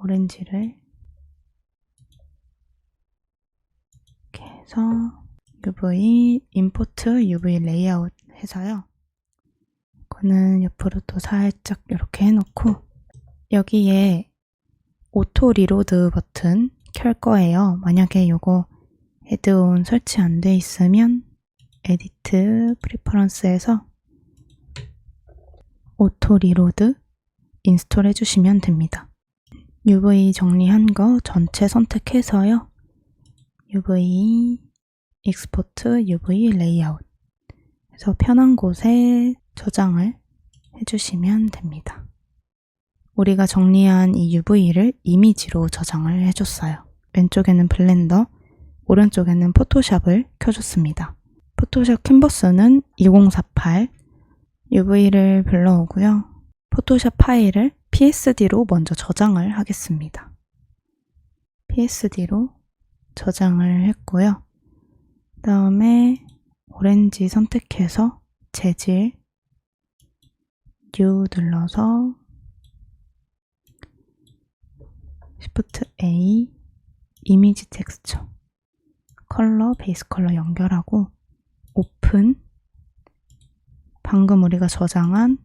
오렌지를 이렇게 해서 UV 임포트 UV 레이아웃 해서요. 이거는 옆으로 또 살짝 이렇게 해놓고 여기에 오토 리로드 버튼 켤 거예요. 만약에 요거 헤드온 설치 안 돼 있으면 에디트 프리퍼런스에서 오토 리로드 인스톨 해주시면 됩니다. UV 정리한 거 전체 선택해서요. UV 익스포트 UV 레이아웃 그래서 편한 곳에 저장을 해주시면 됩니다. 우리가 정리한 이 UV를 이미지로 저장을 해줬어요. 왼쪽에는 블렌더, 오른쪽에는 포토샵을 켜줬습니다. 포토샵 캔버스는 2048, UV를 불러오고요. 포토샵 파일을 PSD로 먼저 저장을 하겠습니다. PSD로 저장을 했고요. 그 다음에 오렌지 선택해서 재질, New 눌러서 Shift A, 이미지 텍스처, 컬러, 베이스 컬러 연결하고 오픈, 방금 우리가 저장한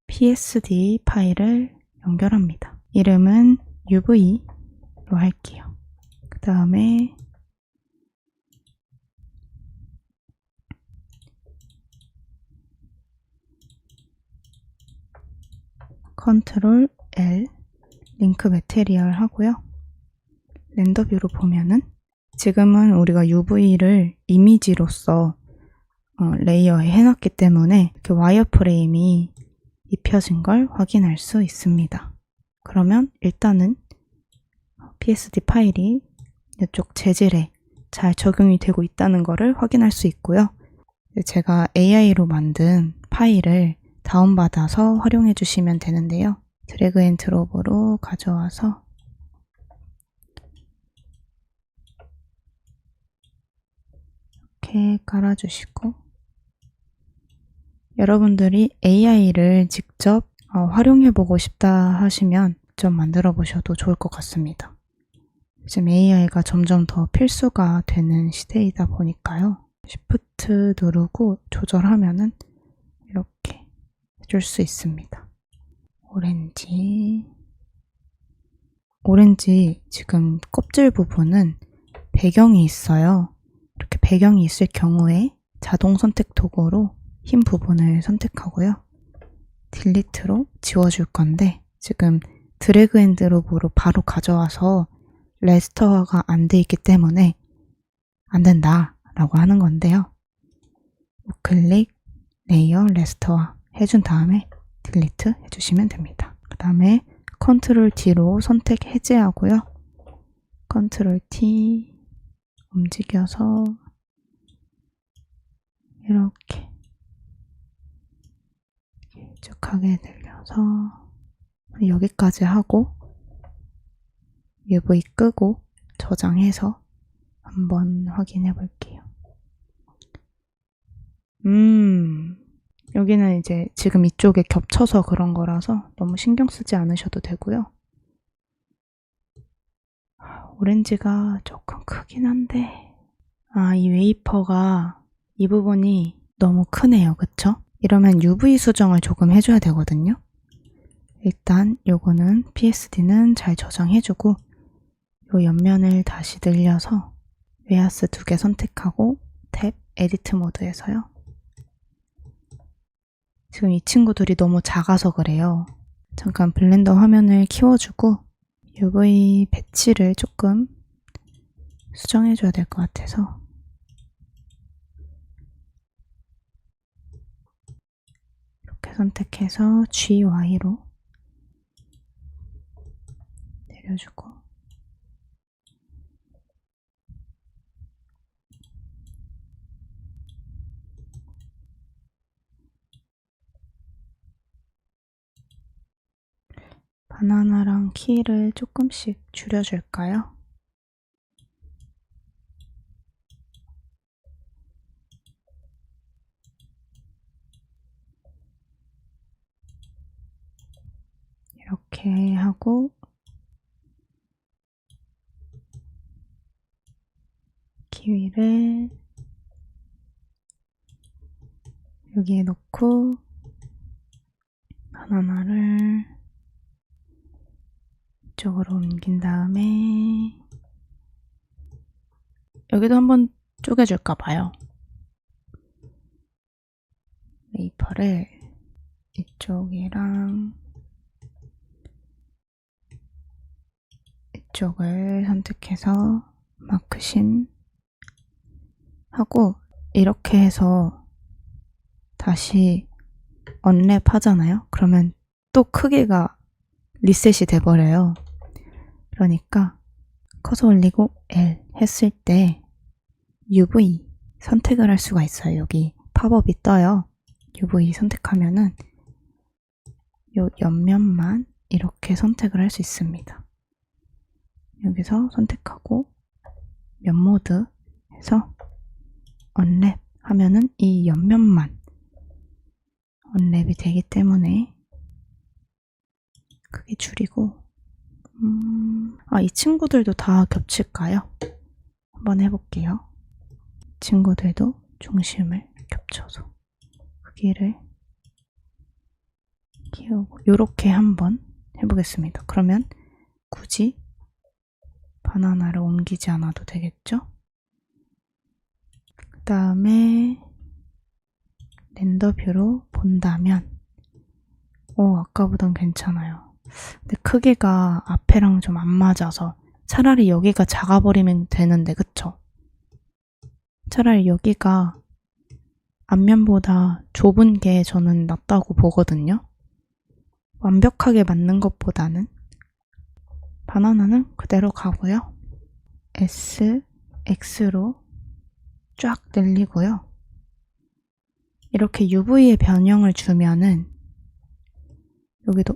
PSD 파일을 연결합니다. 이름은 UV로 할게요. 그 다음에 컨트롤 L 링크 매테리얼 하고요. 렌더 뷰로 보면은 지금은 우리가 UV를 이미지로서 레이어에 해놨기 때문에 이렇게 와이어프레임이 입혀진 걸 확인할 수 있습니다. 그러면 일단은 PSD 파일이 이쪽 재질에 잘 적용이 되고 있다는 것을 확인할 수 있고요. 제가 AI로 만든 파일을 다운받아서 활용해 주시면 되는데요. 드래그 앤 드롭으로 가져와서 이렇게 깔아주시고 여러분들이 AI를 직접 활용해보고 싶다 하시면 좀 만들어 보셔도 좋을 것 같습니다. 요즘 AI가 점점 더 필수가 되는 시대이다 보니까요. Shift 누르고 조절하면은 이렇게 해줄 수 있습니다. 오렌지 지금 껍질 부분은 배경이 있어요. 이렇게 배경이 있을 경우에 자동 선택 도구로 흰 부분을 선택하고요. 딜리트로 지워줄 건데 지금 드래그 앤 드롭으로 바로 가져와서 레스터화가 안 돼 있기 때문에 안 된다 라고 하는 건데요. 우클릭, 레이어, 레스터화 해준 다음에 딜리트 해주시면 됩니다. 그 다음에 컨트롤 D로 선택 해제하고요. 컨트롤 T 움직여서 이렇게 길쭉하게 늘려서 여기까지 하고 UV 끄고 저장해서 한번 확인해 볼게요. 여기는 이제 지금 이쪽에 겹쳐서 그런 거라서 너무 신경 쓰지 않으셔도 되고요. 오렌지가 조금 크긴 한데 이 웨이퍼가 이 부분이 너무 크네요. 그쵸? 이러면 UV 수정을 조금 해줘야 되거든요. 일단 요거는 PSD는 잘 저장해주고 요 옆면을 다시 늘려서 웨하스 2개 선택하고 탭 에디트 모드에서요. 지금 이 친구들이 너무 작아서 그래요. 잠깐 블렌더 화면을 키워주고 UV 배치를 조금 수정해줘야 될 것 같아서 이렇게 선택해서 GY로 내려주고 바나나랑 키를 조금씩 줄여줄까요? 이렇게 하고 키위를 여기에 넣고 바나나를 이쪽으로 옮긴 다음에 여기도 한번 쪼개줄까 봐요. 메이플을 이쪽이랑 이쪽을 선택해서 마크심 하고 이렇게 해서 다시 언랩 하잖아요. 그러면 또 크기가 리셋이 돼버려요. 그러니까 커서 올리고 L 했을 때 UV 선택을 할 수가 있어요. 여기 팝업이 떠요. UV 선택하면은 요 옆면만 이렇게 선택을 할 수 있습니다. 여기서 선택하고 면 모드 해서 언랩 하면은 이 옆면만 언랩이 되기 때문에 크게 줄이고 이 친구들도 다 겹칠까요? 한번 해볼게요. 친구들도 중심을 겹쳐서 크기를 키우고 요렇게 한번 해보겠습니다. 그러면 굳이 바나나를 옮기지 않아도 되겠죠? 그 다음에 렌더 뷰로 본다면 아까보단 괜찮아요. 근데 크기가 앞에랑 좀 안 맞아서 차라리 여기가 작아버리면 되는데 그쵸? 차라리 여기가 앞면보다 좁은 게 저는 낫다고 보거든요. 완벽하게 맞는 것보다는. 바나나는 그대로 가고요. S, X로 쫙 늘리고요. 이렇게 UV의 변형을 주면은 여기도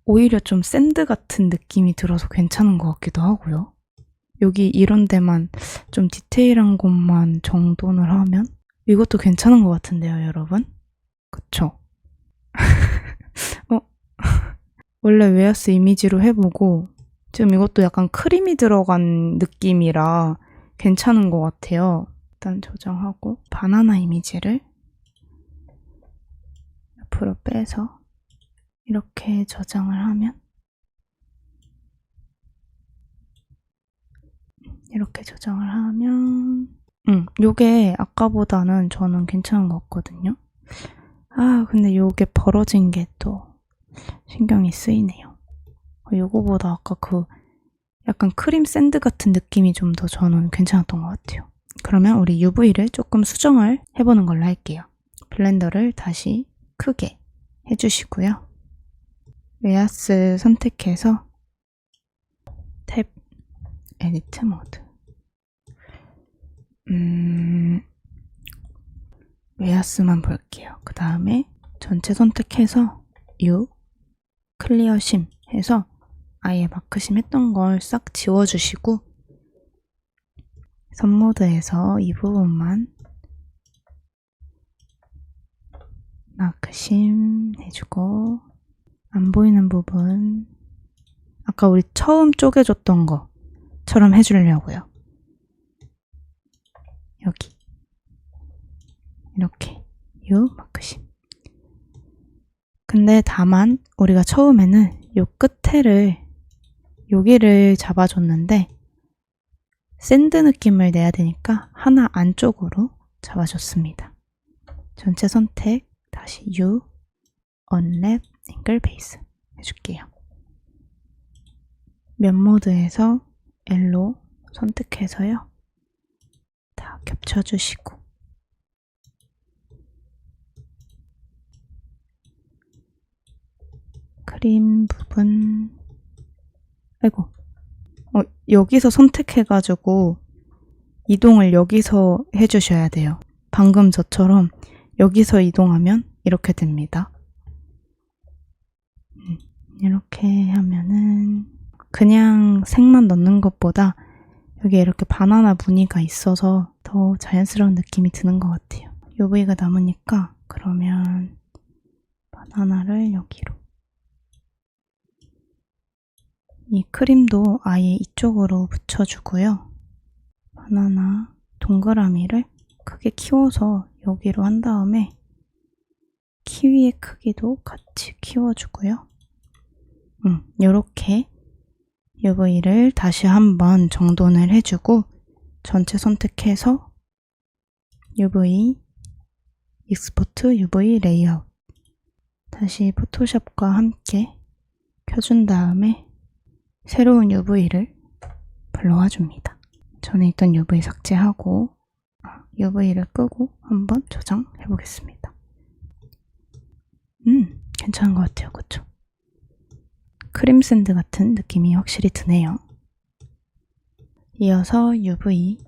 오히려 좀 샌드 같은 느낌이 들어서 괜찮은 것 같기도 하고요. 여기 이런 데만 좀 디테일한 곳만 정돈을 하면 이것도 괜찮은 것 같은데요, 여러분? 그쵸? 원래 웨어스 이미지로 해보고 지금 이것도 약간 크림이 들어간 느낌이라 괜찮은 것 같아요. 일단 저장하고 바나나 이미지를 옆으로 빼서 이렇게 저장을 하면 이렇게 저장을 하면 요게 아까보다는 저는 괜찮은 것 같거든요. 근데 요게 벌어진 게 또 신경이 쓰이네요. 요거보다 아까 그 약간 크림 샌드 같은 느낌이 좀 더 저는 괜찮았던 것 같아요. 그러면 우리 UV를 조금 수정을 해보는 걸로 할게요. 블렌더를 다시 크게 해주시고요. 웨어스 선택해서 탭 에디트 모드 웨어스만 볼게요. 그 다음에 전체 선택해서 U 클리어 심 해서 아예 마크심 했던 걸 싹 지워주시고 선 모드에서 이 부분만 마크심 해주고 안 보이는 부분 아까 우리 처음 쪼개줬던 것처럼 해주려고요. 여기 이렇게 요 마크심. 근데 다만 우리가 처음에는 요 끝에를 여기를 잡아줬는데 샌드 느낌을 내야 되니까 하나 안쪽으로 잡아줬습니다. 전체 선택 다시 U 언랩 앵글 베이스 해줄게요. 면 모드에서 L로 선택해서요. 다 겹쳐주시고 크림 부분 여기서 선택해가지고 이동을 여기서 해주셔야 돼요. 방금 저처럼 여기서 이동하면 이렇게 됩니다. 이렇게 하면은 그냥 색만 넣는 것보다 여기에 이렇게 바나나 무늬가 있어서 더 자연스러운 느낌이 드는 것 같아요. UV가 남으니까 그러면 바나나를 여기로. 이 크림도 아예 이쪽으로 붙여주고요. 바나나 동그라미를 크게 키워서 여기로 한 다음에 키위의 크기도 같이 키워주고요. 이렇게 UV를 다시 한번 정돈을 해주고 전체 선택해서 UV, 익스포트 UV 레이아웃 다시 포토샵과 함께 켜준 다음에 새로운 UV를 불러와 줍니다. 전에 있던 UV 삭제하고 UV를 끄고 한번 저장해 보겠습니다. 괜찮은 것 같아요. 그쵸? 크림 샌드 같은 느낌이 확실히 드네요. 이어서 UV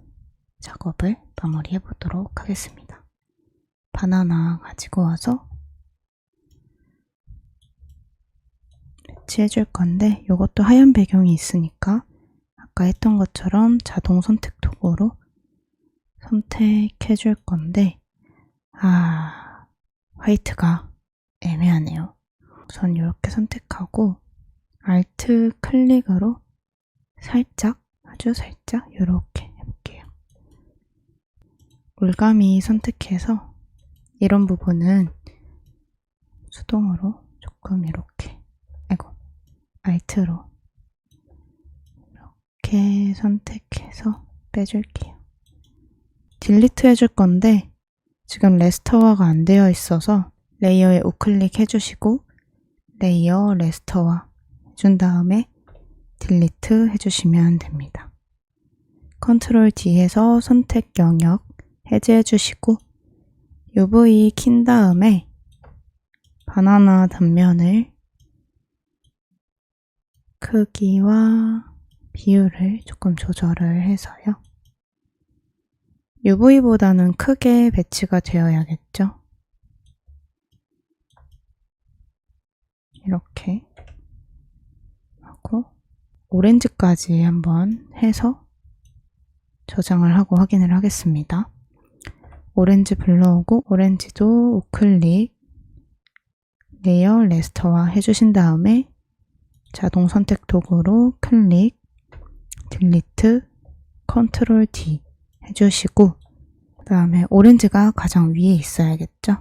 작업을 마무리해 보도록 하겠습니다. 바나나 가지고 와서 배치해 줄 건데 이것도 하얀 배경이 있으니까 아까 했던 것처럼 자동 선택 도구로 선택해 줄 건데 화이트가 애매하네요. 우선 이렇게 선택하고 Alt 클릭으로 살짝, 아주 살짝 이렇게 해볼게요. 올가미 선택해서 이런 부분은 수동으로 조금 이렇게 Alt로 이렇게 선택해서 빼줄게요. 딜리트 해줄 건데 지금 레스터화가 안 되어 있어서 레이어에 우클릭 해주시고 레이어 레스터화 해준 다음에 딜리트 해주시면 됩니다. 컨트롤 D에서 선택 영역 해제해 주시고 UV 킨 다음에 바나나 단면을 크기와 비율을 조금 조절을 해서요. UV보다는 크게 배치가 되어야겠죠. 이렇게 하고 오렌지까지 한번 해서 저장을 하고 확인을 하겠습니다. 오렌지 불러오고 오렌지도 우클릭 레이어 레스터화 해주신 다음에 자동 선택 도구로 클릭, 딜리트, 컨트롤 D 해주시고 그 다음에 오렌지가 가장 위에 있어야겠죠.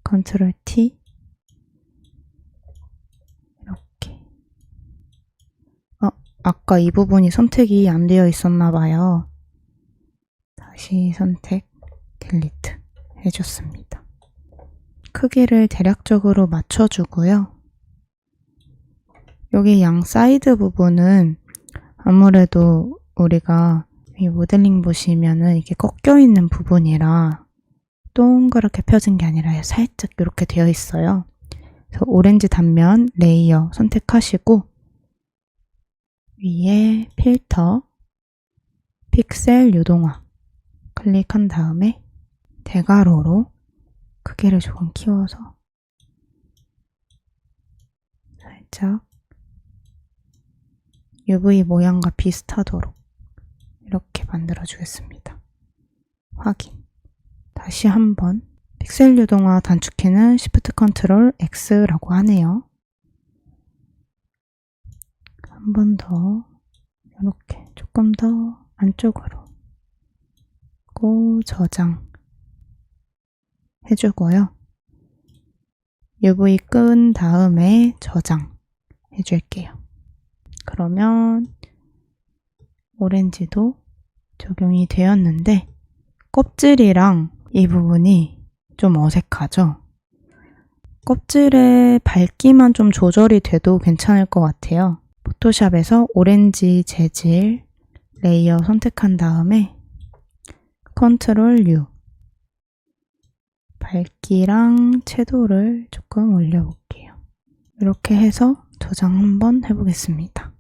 컨트롤 T 이렇게 아까 이 부분이 선택이 안 되어 있었나 봐요. 다시 선택, 딜리트 해줬습니다. 크기를 대략적으로 맞춰주고요. 여기 양 사이드 부분은 아무래도 우리가 이 모델링 보시면은 이게 꺾여 있는 부분이라 동그랗게 펴진 게 아니라 살짝 이렇게 되어 있어요. 그래서 오렌지 단면 레이어 선택하시고 위에 필터, 픽셀 유동화 클릭한 다음에 대괄호로 크기를 조금 키워서 살짝 UV 모양과 비슷하도록 이렇게 만들어 주겠습니다. 확인. 다시 한번 픽셀 유동화 단축키는 Shift Ctrl X라고 하네요. 한 번 더 이렇게 조금 더 안쪽으로 저장 해주고요. UV 끈 다음에 저장 해줄게요. 그러면 오렌지도 적용이 되었는데 껍질이랑 이 부분이 좀 어색하죠? 껍질의 밝기만 좀 조절이 돼도 괜찮을 것 같아요. 포토샵에서 오렌지 재질 레이어 선택한 다음에 컨트롤 U 밝기랑 채도를 조금 올려볼게요. 이렇게 해서 저장 한번 해보겠습니다.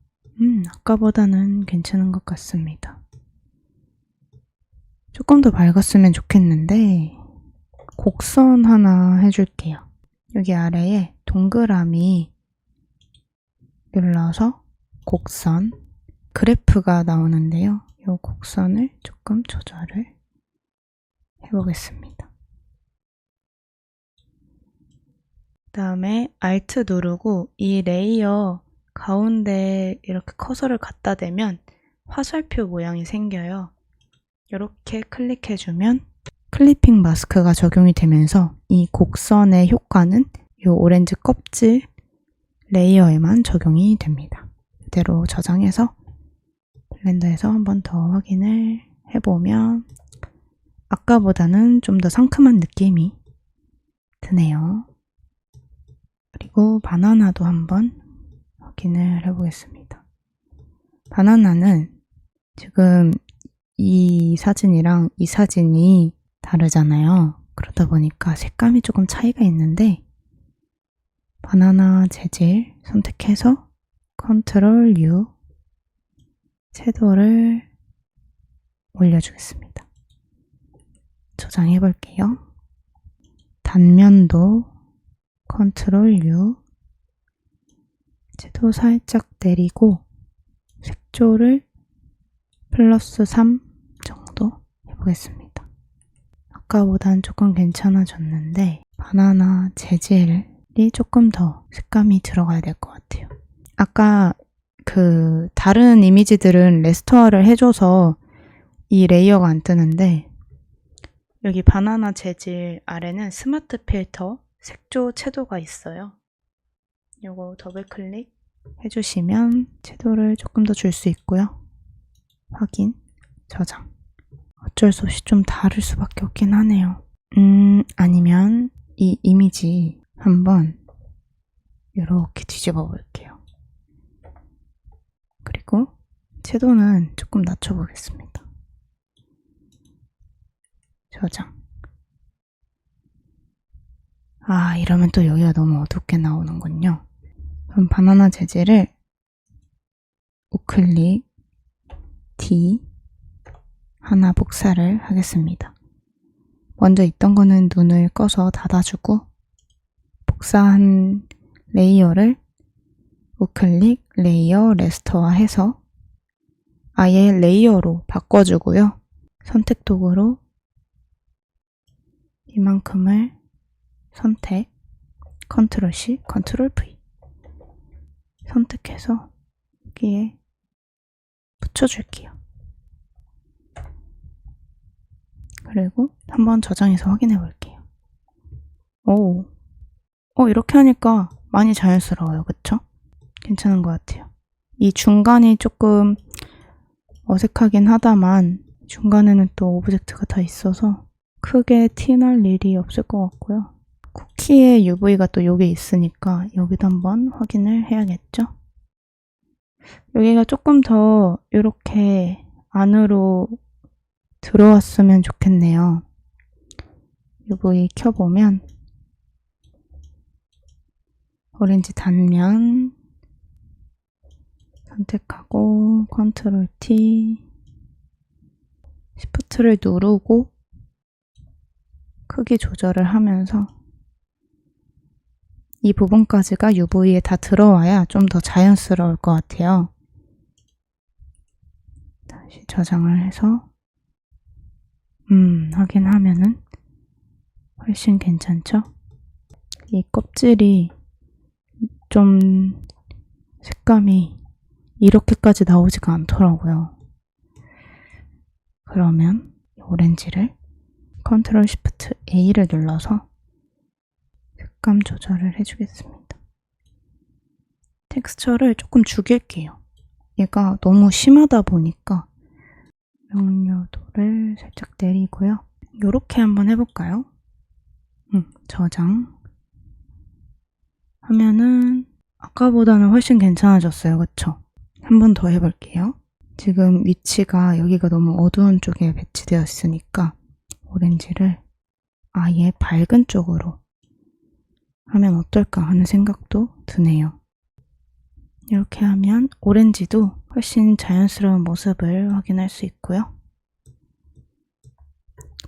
아까보다는 괜찮은 것 같습니다. 조금 더 밝았으면 좋겠는데 곡선 하나 해줄게요. 여기 아래에 동그라미 눌러서 곡선 그래프가 나오는데요. 이 곡선을 조금 조절을 해보겠습니다. 그 다음에 Alt 누르고 이 레이어 가운데 이렇게 커서를 갖다 대면 화살표 모양이 생겨요. 이렇게 클릭해주면 클리핑 마스크가 적용이 되면서 이 곡선의 효과는 이 오렌지 껍질 레이어에만 적용이 됩니다. 이대로 저장해서 블렌더에서 한 번 더 확인을 해보면 아까보다는 좀 더 상큼한 느낌이 드네요. 그리고 바나나도 한번 확인을 해보겠습니다. 바나나는 지금 이 사진이랑 이 사진이 다르잖아요. 그러다 보니까 색감이 조금 차이가 있는데 바나나 재질 선택해서 컨트롤 U 섀도우를 올려주겠습니다. 저장해 볼게요. 단면도 컨트롤 U 섀도우 살짝 내리고 색조를 플러스 3 정도 해보겠습니다. 아까보단 조금 괜찮아졌는데 바나나 재질이 조금 더 색감이 들어가야 될 것 같아요. 아까 그 다른 이미지들은 레스토어를 해줘서 이 레이어가 안 뜨는데 여기 바나나 재질 아래는 스마트 필터 색조 채도가 있어요. 요거 더블 클릭 해주시면 채도를 조금 더 줄 수 있고요. 확인, 저장. 어쩔 수 없이 좀 다를 수밖에 없긴 하네요. 아니면 이 이미지 한번 이렇게 뒤집어 볼게요. 그리고 채도는 조금 낮춰보겠습니다. 저장. 아, 이러면 또 여기가 너무 어둡게 나오는군요. 그럼 바나나 재질을 우클릭 D 하나 복사를 하겠습니다. 먼저 있던 거는 눈을 꺼서 닫아주고 복사한 레이어를 우클릭 레이어 레스토어 해서 아예 레이어로 바꿔주고요. 선택 도구로 이만큼을 선택, 컨트롤 C, 컨트롤 V 선택해서 여기에 붙여줄게요. 그리고 한번 저장해서 확인해 볼게요. 이렇게 하니까 많이 자연스러워요. 그쵸? 괜찮은 것 같아요. 이 중간이 조금 어색하긴 하다만 중간에는 또 오브젝트가 다 있어서 크게 티날 일이 없을 것 같고요. 쿠키의 UV가 또 여기 있으니까 여기도 한번 확인을 해야겠죠? 여기가 조금 더 이렇게 안으로 들어왔으면 좋겠네요. UV 켜보면 오렌지 단면 선택하고 컨트롤 T Shift를 누르고 크기 조절을 하면서 이 부분까지가 UV에 다 들어와야 좀 더 자연스러울 것 같아요. 다시 저장을 해서 확인하면은 훨씬 괜찮죠? 이 껍질이 좀 색감이 이렇게까지 나오지가 않더라고요. 그러면 오렌지를 컨트롤 시프트 A를 눌러서 색감 조절을 해주겠습니다. 텍스처를 조금 죽일게요. 얘가 너무 심하다 보니까 명료도를 살짝 내리고요. 요렇게 한번 해볼까요? 저장 하면은 아까보다는 훨씬 괜찮아졌어요. 그쵸? 한 번 더 해볼게요. 지금 위치가 여기가 너무 어두운 쪽에 배치되어 있으니까 오렌지를 아예 밝은 쪽으로 하면 어떨까 하는 생각도 드네요. 이렇게 하면 오렌지도 훨씬 자연스러운 모습을 확인할 수 있고요.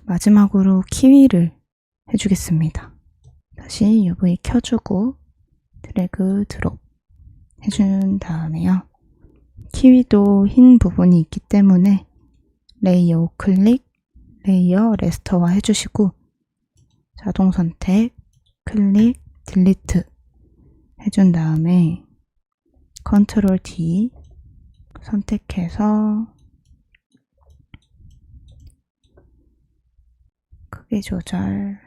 마지막으로 키위를 해주겠습니다. 다시 UV 켜주고 드래그 드롭 해준 다음에요. 키위도 흰 부분이 있기 때문에 레이어 클릭, 레이어 레스토어 해주시고 자동 선택, 클릭, 딜리트 해준 다음에 컨트롤 D 선택해서 크기 조절,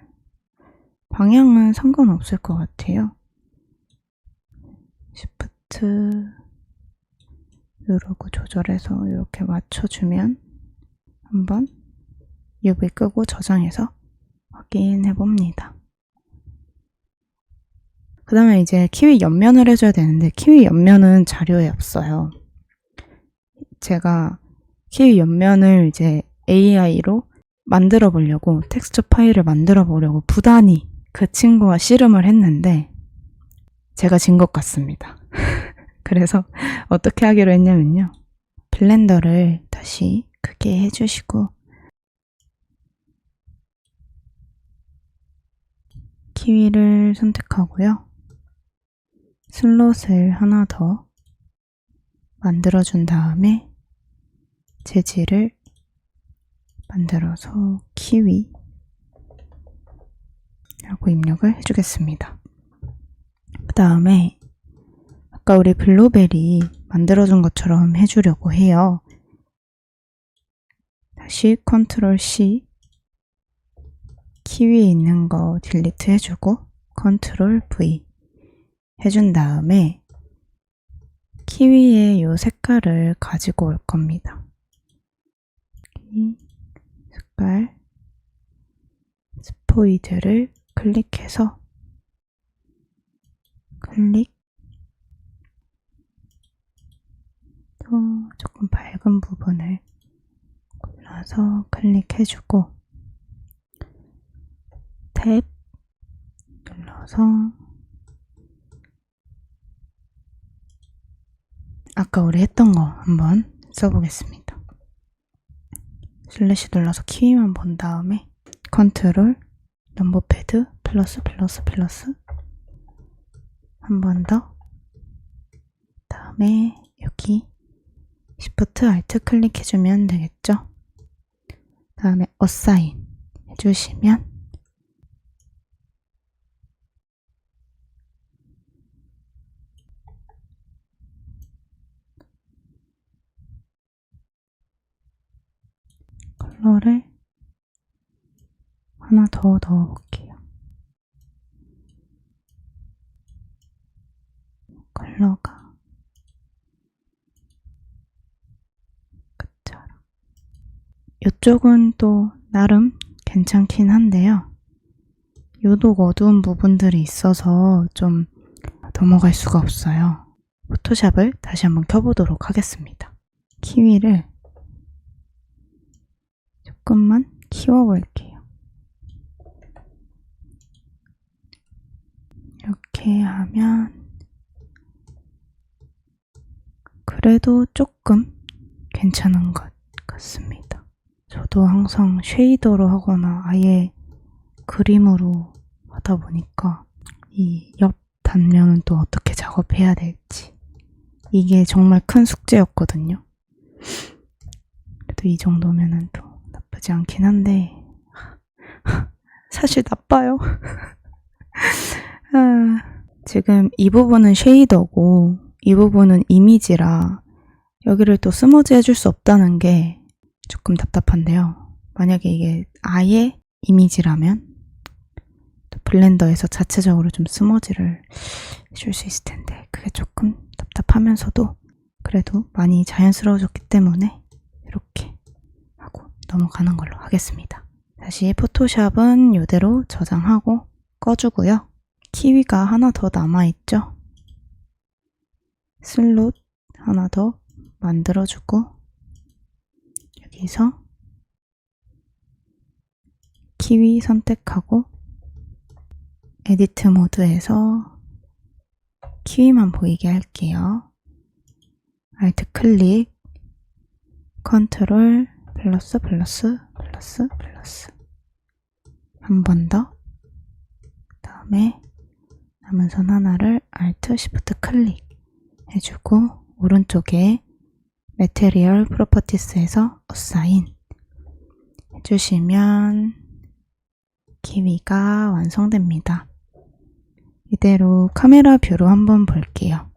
방향은 상관없을 것 같아요. Shift 누르고 조절해서 이렇게 맞춰주면 한번 UV 끄고 저장해서 확인해 봅니다. 그 다음에 이제 키위 옆면을 해줘야 되는데 키위 옆면은 자료에 없어요. 제가 키위 옆면을 이제 AI로 만들어 보려고 텍스처 파일을 만들어 보려고 부단히 그 친구와 씨름을 했는데 제가 진 것 같습니다. 그래서 어떻게 하기로 했냐면요. 블렌더를 다시 크게 해주시고 키위를 선택하고요. 슬롯을 하나 더 만들어준 다음에 재질을 만들어서 키위 라고 입력을 해주겠습니다. 그 다음에 아까 우리 블루베리 만들어준 것처럼 해주려고 해요. 다시 컨트롤 C 키위에 있는 거 딜리트 해주고 컨트롤 V 해준 다음에 키위의 이 색깔을 가지고 올 겁니다. 이 색깔 스포이드를 클릭해서 클릭 또 조금 밝은 부분을 골라서 클릭해주고 탭 눌러서 아까 우리 했던 거 한번 써보겠습니다. 슬래시 눌러서 키위만 본 다음에 컨트롤 넘버패드 플러스 한 번 더 다음에 여기 Shift Alt 클릭해주면 되겠죠? 다음에 어사인 해주시면 컬러를 하나 더 넣어볼게요. 컬러가 끝자락. 이쪽은 또 나름 괜찮긴 한데요. 유독 어두운 부분들이 있어서 좀 넘어갈 수가 없어요. 포토샵을 다시 한번 켜보도록 하겠습니다. 키위를 조금만 키워볼게요. 이렇게 하면 그래도 조금 괜찮은 것 같습니다. 저도 항상 쉐이더로 하거나 아예 그림으로 하다 보니까 이 옆 단면은 또 어떻게 작업해야 될지 이게 정말 큰 숙제였거든요. 그래도 이 정도면은 또 나쁘지 않긴 한데 사실 나빠요. 지금 이 부분은 쉐이더고 이 부분은 이미지라 여기를 또 스머지 해줄 수 없다는 게 조금 답답한데요. 만약에 이게 아예 이미지라면 또 블렌더에서 자체적으로 좀 스머지를 해줄 수 있을 텐데 그게 조금 답답하면서도 그래도 많이 자연스러워졌기 때문에 이렇게 하고 넘어가는 걸로 하겠습니다. 다시 포토샵은 이대로 저장하고 꺼주고요. 키위가 하나 더 남아있죠? 슬롯 하나 더 만들어주고 여기서 키위 선택하고 에디트 모드에서 키위만 보이게 할게요. Alt 클릭 컨트롤 플러스 한 번 더 다음에 남은 선 하나를 Alt Shift 클릭 해주고 오른쪽에 Material Properties에서 Assign 해주시면 키위가 완성됩니다. 이대로 카메라 뷰로 한번 볼게요.